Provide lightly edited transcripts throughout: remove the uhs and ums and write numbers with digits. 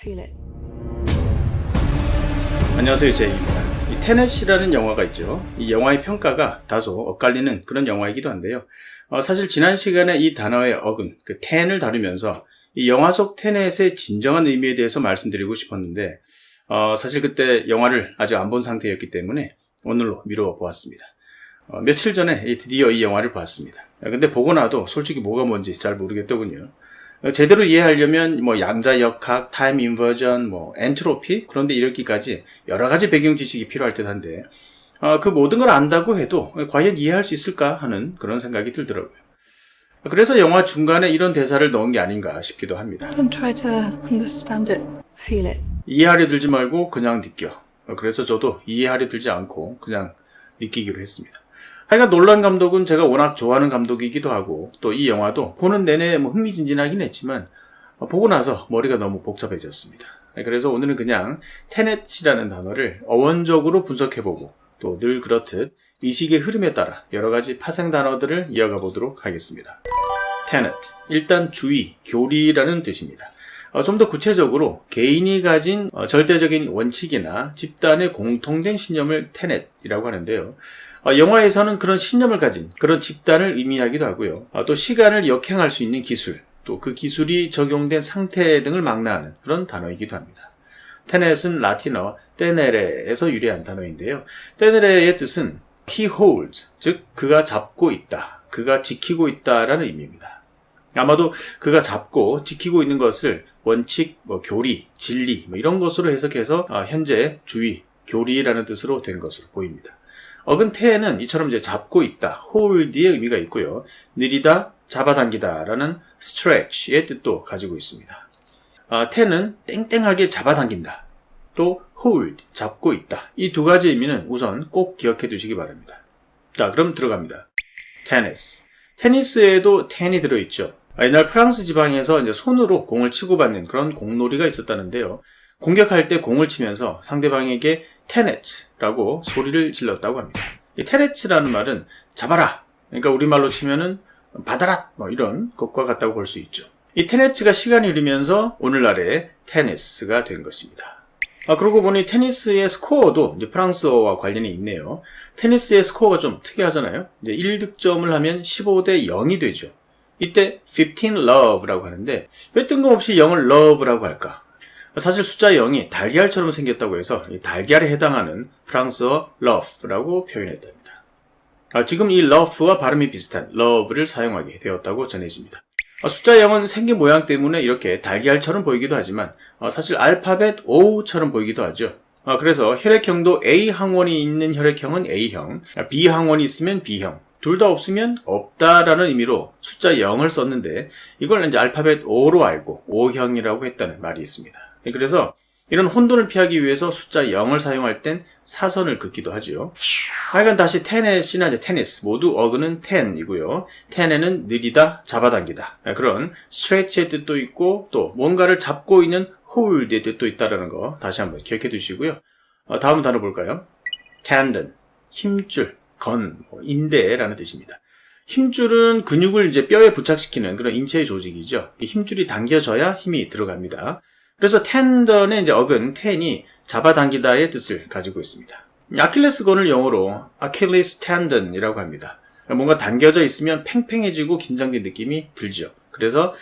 Feel it. 안녕하세요, 제이입니다. 이 테넷이라는 영화가 있죠. 이 영화의 평가가 다소 엇갈리는 그런 영화이기도 한데요. 사실 지난 시간에 이 단어의 어근, 그 텐을 다루면서 이 영화 속 테넷의 진정한 의미에 대해서 말씀드리고 싶었는데 사실 그때 영화를 아직 안 본 상태였기 때문에 오늘로 미루어 보았습니다. 며칠 전에 드디어 이 영화를 봤습니다. 근데 보고 나도 솔직히 뭐가 뭔지 잘 모르겠더군요. 제대로 이해하려면 양자역학, 타임 인버전, 엔트로피 그런데 이르기까지 여러 가지 배경 지식이 필요할 듯한데 그 모든 걸 안다고 해도 과연 이해할 수 있을까 하는 그런 생각이 들더라고요. 그래서 영화 중간에 이런 대사를 넣은 게 아닌가 싶기도 합니다. Don't try to understand it. Feel it. 이해하려 들지 말고 그냥 느껴. 그래서 저도 이해하려 들지 않고 그냥 느끼기로 했습니다. 하여간 놀란 감독은 제가 워낙 좋아하는 감독이기도 하고 또 이 영화도 보는 내내 흥미진진하긴 했지만 보고 나서 머리가 너무 복잡해졌습니다. 그래서 오늘은 그냥 테넷이라는 단어를 어원적으로 분석해보고 또 늘 그렇듯 의식의 흐름에 따라 여러 가지 파생 단어들을 이어가 보도록 하겠습니다. 테넷, 일단 주의, 교리라는 뜻입니다. 좀 더 구체적으로 개인이 가진 절대적인 원칙이나 집단의 공통된 신념을 테넷이라고 하는데요. 영화에서는 그런 신념을 가진 그런 집단을 의미하기도 하고요. 또 시간을 역행할 수 있는 기술, 또 그 기술이 적용된 상태 등을 망라하는 그런 단어이기도 합니다. 테넷은 라틴어 테네레에서 유래한 단어인데요. 테네레의 뜻은 he holds, 즉 그가 잡고 있다, 그가 지키고 있다라는 의미입니다. 아마도 그가 잡고 지키고 있는 것을 원칙, 교리, 진리 이런 것으로 해석해서 현재 주의, 교리라는 뜻으로 된 것으로 보입니다. 어근 테는 이처럼 이제 잡고 있다, hold의 의미가 있고요. 느리다, 잡아당기다 라는 stretch의 뜻도 가지고 있습니다. 테는 땡땡하게 잡아당긴다, 또 hold, 잡고 있다. 이 두 가지 의미는 우선 꼭 기억해 두시기 바랍니다. 자, 그럼 들어갑니다. 테니스. 테니스에도 텐이 들어있죠. 옛날 프랑스 지방에서 이제 손으로 공을 치고 받는 그런 공놀이가 있었다는데요. 공격할 때 공을 치면서 상대방에게 테넷라고 소리를 질렀다고 합니다. 이 테넷이라는 말은 잡아라, 그러니까 우리말로 치면은 받아라, 이런 것과 같다고 볼 수 있죠. 이 테넷가 시간이 흐르면서 오늘날의 테니스가 된 것입니다. 그러고 보니 테니스의 스코어도 이제 프랑스어와 관련이 있네요. 테니스의 스코어가 좀 특이하잖아요. 이제 1득점을 하면 15대 0이 되죠. 이때 15 love라고 하는데 왜 뜬금없이 0을 love라고 할까? 사실 숫자 0이 달걀처럼 생겼다고 해서 이 달걀에 해당하는 프랑스어 love라고 표현했답니다. 지금 이 love와 발음이 비슷한 love를 사용하게 되었다고 전해집니다. 숫자 0은 생긴 모양 때문에 이렇게 달걀처럼 보이기도 하지만 사실 알파벳 O처럼 보이기도 하죠. 그래서 혈액형도 A항원이 있는 혈액형은 A형, B항원이 있으면 B형, 둘 다 없으면 없다라는 의미로 숫자 0을 썼는데 이걸 이제 알파벳 O로 알고 O형이라고 했다는 말이 있습니다. 그래서 이런 혼돈을 피하기 위해서 숫자 0을 사용할 땐 사선을 긋기도 하죠. 하여간 다시 테넷이나 테니스 모두 어근은 텐이고요. 텐에는 느리다, 잡아당기다, 그런 스트레치의 뜻도 있고 또 뭔가를 잡고 있는 홀드의 뜻도 있다는 거 다시 한번 기억해 두시고요. 다음 단어 볼까요? tendon, 힘줄, 건, 인대라는 뜻입니다. 힘줄은 근육을 이제 뼈에 부착시키는 그런 인체의 조직이죠. 이 힘줄이 당겨져야 힘이 들어갑니다. 그래서 텐던의 이제 어근 텐이 잡아당기다의 뜻을 가지고 있습니다. 아킬레스건을 영어로 Achilles tendon이라고 합니다. 뭔가 당겨져 있으면 팽팽해지고 긴장된 느낌이 들죠. 그래서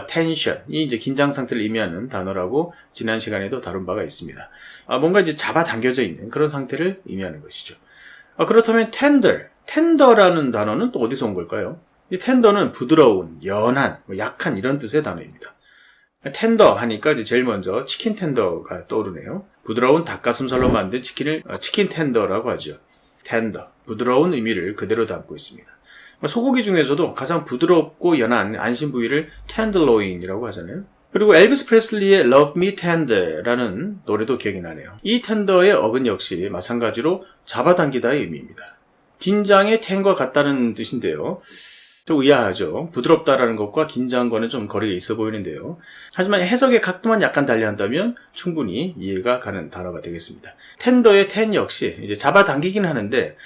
텐션이 이제 긴장 상태를 의미하는 단어라고 지난 시간에도 다룬 바가 있습니다. 뭔가 이제 잡아당겨져 있는 그런 상태를 의미하는 것이죠. 그렇다면 텐더라는 단어는 또 어디서 온 걸까요? 이 텐더는 부드러운, 연한, 약한 이런 뜻의 단어입니다. 텐더 하니까 이제 제일 먼저 치킨 텐더가 떠오르네요. 부드러운 닭가슴살로 만든 치킨을 치킨 텐더라고 하죠. 텐더, 부드러운 의미를 그대로 담고 있습니다. 소고기 중에서도 가장 부드럽고 연한 안심 부위를 텐더로인이라고 하잖아요. 그리고 엘비스 프레슬리의 Love Me Tender라는 노래도 기억이 나네요. 이 텐더의 어근 역시 마찬가지로 잡아당기다의 의미입니다. 긴장의 텐과 같다는 뜻인데요. 좀 의아하죠. 부드럽다라는 것과 긴장과는 좀 거리가 있어 보이는데요. 하지만 해석의 각도만 약간 달리한다면 충분히 이해가 가는 단어가 되겠습니다. 텐더의 텐 역시 이제 잡아당기긴 하는데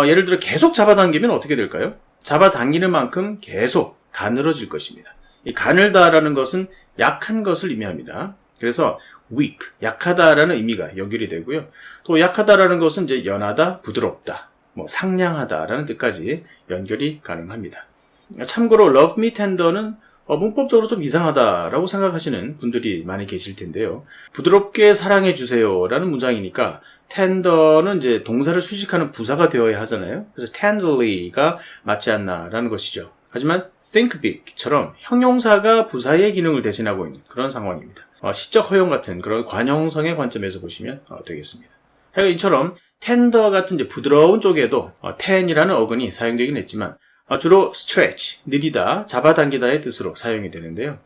예를 들어 계속 잡아당기면 어떻게 될까요? 잡아당기는 만큼 계속 가늘어질 것입니다. 이 가늘다라는 것은 약한 것을 의미합니다. 그래서 weak, 약하다라는 의미가 연결이 되고요. 또 약하다라는 것은 이제 연하다, 부드럽다, 뭐 상냥하다라는 뜻까지 연결이 가능합니다. 참고로 love me tender는 문법적으로 좀 이상하다라고 생각하시는 분들이 많이 계실 텐데요. 부드럽게 사랑해 주세요라는 문장이니까 tender는 이제 동사를 수식하는 부사가 되어야 하잖아요. 그래서 tenderly가 맞지 않나라는 것이죠. 하지만 think big처럼 형용사가 부사의 기능을 대신하고 있는 그런 상황입니다. 시적 허용 같은 그런 관형성의 관점에서 보시면 되겠습니다. 하여간 이처럼 tender 같은 이제 부드러운 쪽에도 ten이라는 어근이 사용되긴 했지만 주로 stretch, 느리다, 잡아당기다의 뜻으로 사용이 되는데요.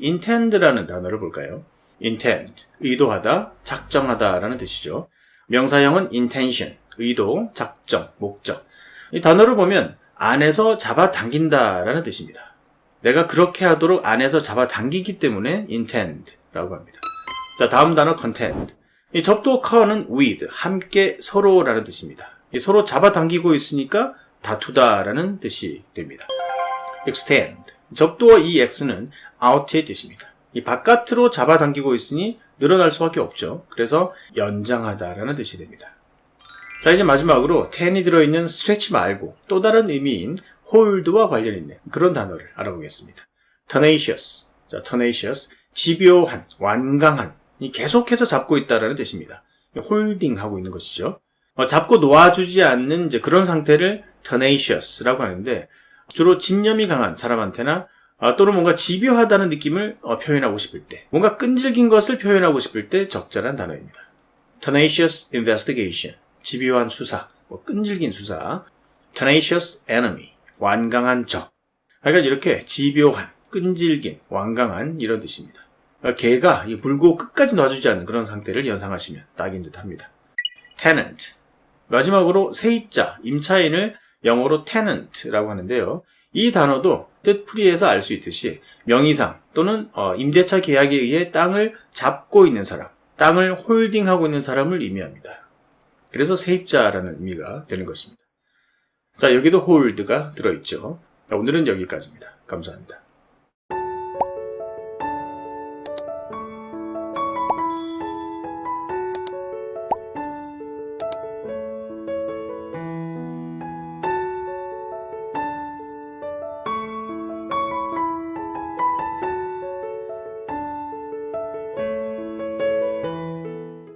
intend라는 단어를 볼까요? intend, 의도하다, 작정하다라는 뜻이죠. 명사형은 intention, 의도, 작정, 목적. 이 단어를 보면 안에서 잡아당긴다라는 뜻입니다. 내가 그렇게 하도록 안에서 잡아당기기 때문에 intend라고 합니다. 자, 다음 단어 content. 이 접두어는 with, 함께 서로라는 뜻입니다. 이 서로 잡아당기고 있으니까 다투다라는 뜻이 됩니다. extend. 접두어 이 x는 out의 뜻입니다. 이 바깥으로 잡아당기고 있으니 늘어날 수밖에 없죠. 그래서 연장하다라는 뜻이 됩니다. 자, 이제 마지막으로 ten이 들어있는 stretch 말고 또 다른 의미인 hold와 관련 있는 그런 단어를 알아보겠습니다. tenacious. 자, tenacious. 집요한, 완강한. 계속해서 잡고 있다라는 뜻입니다. 홀딩하고 있는 것이죠. 잡고 놓아주지 않는 이제 그런 상태를 tenacious라고 하는데 주로 집념이 강한 사람한테나 또는 뭔가 집요하다는 느낌을 표현하고 싶을 때, 뭔가 끈질긴 것을 표현하고 싶을 때 적절한 단어입니다. tenacious investigation, 집요한 수사, 끈질긴 수사. tenacious enemy, 완강한 적. 그러니까 이렇게 집요한, 끈질긴, 완강한 이런 뜻입니다. 개가 물고 끝까지 놔주지 않는 그런 상태를 연상하시면 딱인 듯 합니다. tenant. 마지막으로 세입자, 임차인을 영어로 tenant라고 하는데요. 이 단어도 뜻풀이에서 알 수 있듯이 명의상 또는 임대차 계약에 의해 땅을 잡고 있는 사람, 땅을 홀딩하고 있는 사람을 의미합니다. 그래서 세입자라는 의미가 되는 것입니다. 자, 여기도 hold가 들어있죠. 오늘은 여기까지입니다. 감사합니다.